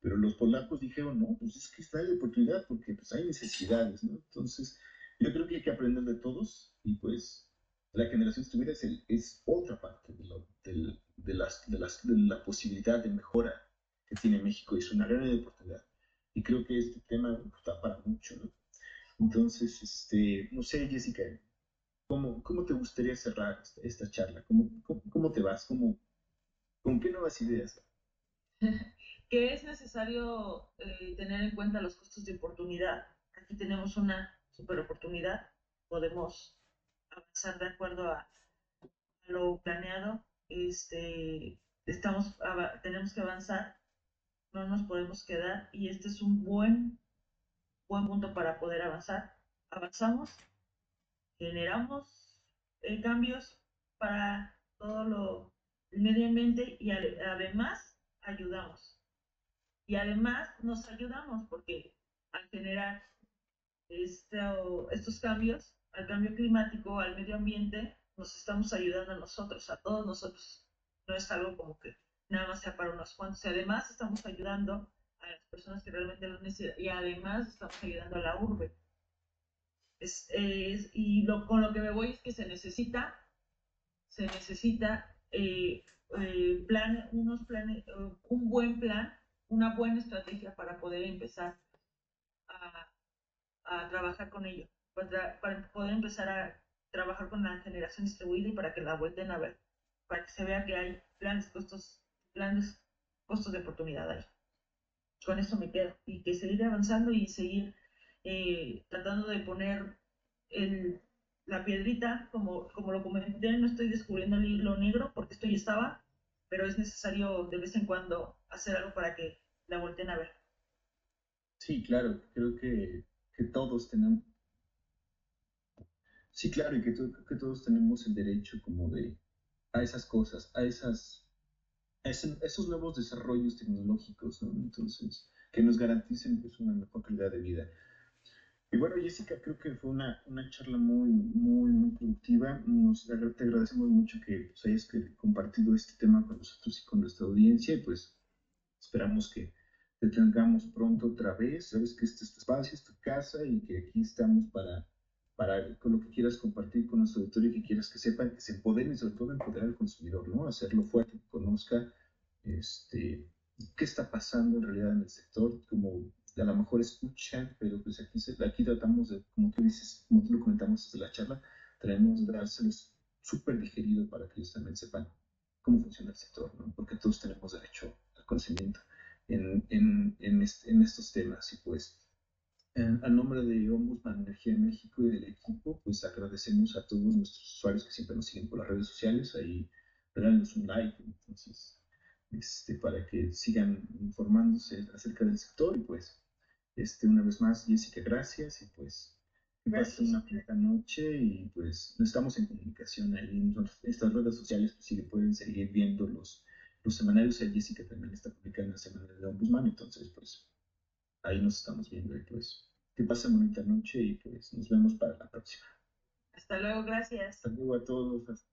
Pero los polacos dijeron, no, pues es que está la oportunidad porque pues hay necesidades, ¿no? Entonces, yo creo que hay que aprender de todos y pues la generación estuviera es otra parte de la posibilidad de mejora que tiene México y es una gran oportunidad. Y creo que este tema está para mucho, ¿no? Entonces, no sé, Jessica, ¿cómo te gustaría cerrar esta charla? ¿Cómo te vas? ¿Con qué nuevas ideas? Que es necesario tener en cuenta los costos de oportunidad. Aquí tenemos una super oportunidad, podemos avanzar de acuerdo a lo planeado. Tenemos que avanzar, no nos podemos quedar y este es un buen punto para poder avanzar. Avanzamos, generamos cambios para el medio ambiente y además ayudamos. Y además nos ayudamos porque al generar estos cambios, al cambio climático, al medio ambiente, nos estamos ayudando a nosotros, a todos nosotros. No es algo como que nada más sea para unos cuantos. Y además estamos ayudando a las personas que realmente lo necesitan y además estamos ayudando a la urbe. Con lo que me voy es que se necesita un buen plan, una buena estrategia para poder empezar a, a trabajar con ello, para poder empezar a trabajar con la generación distribuida y para que la vuelten a ver, para que se vea que hay grandes costos de oportunidad ahí. Con eso me quedo. Y que seguir avanzando y seguir tratando de poner el, la piedrita, como lo comenté, no estoy descubriendo el hilo negro porque esto ya estaba, pero es necesario de vez en cuando hacer algo para que la volteen a ver. Sí, claro, creo que todos tenemos, sí, claro, y que todos tenemos el derecho como a esas cosas, a esos nuevos desarrollos tecnológicos, ¿no? Entonces, que nos garanticen pues, una mejor calidad de vida. Y bueno, Jessica, creo que fue una charla muy productiva. Te agradecemos mucho que pues, hayas compartido este tema con nosotros y con nuestra audiencia y pues esperamos que te tengamos pronto otra vez. Sabes que este es tu espacio, es tu casa y que aquí estamos para con lo que quieras compartir con nuestro auditorio y que quieras que sepan, que se empoderen y sobre todo empoderar al consumidor, ¿no? Hacerlo fuerte, que conozca este, qué está pasando en realidad en el sector, como a lo mejor escuchan, pero pues aquí tratamos de, como tú dices, como tú lo comentamos desde la charla, traemos de dárseles súper digerido para que ellos también sepan cómo funciona el sector, ¿no? Porque todos tenemos derecho al conocimiento en estos temas y pues a nombre de Ombudsman Energía en México y del equipo, pues agradecemos a todos nuestros usuarios que siempre nos siguen por las redes sociales, ahí regálenos un like, entonces, para que sigan informándose acerca del sector y pues, una vez más, Jessica, gracias y pues, que pasen una bonita noche y pues, estamos en comunicación ahí en estas redes sociales, pues sí, pueden seguir viendo los semanarios, Jessica también está publicando la semana de Ombudsman, entonces pues, ahí nos estamos viendo y pues que pasen bonita noche y pues nos vemos para la próxima. Hasta luego, gracias. Hasta luego a todos.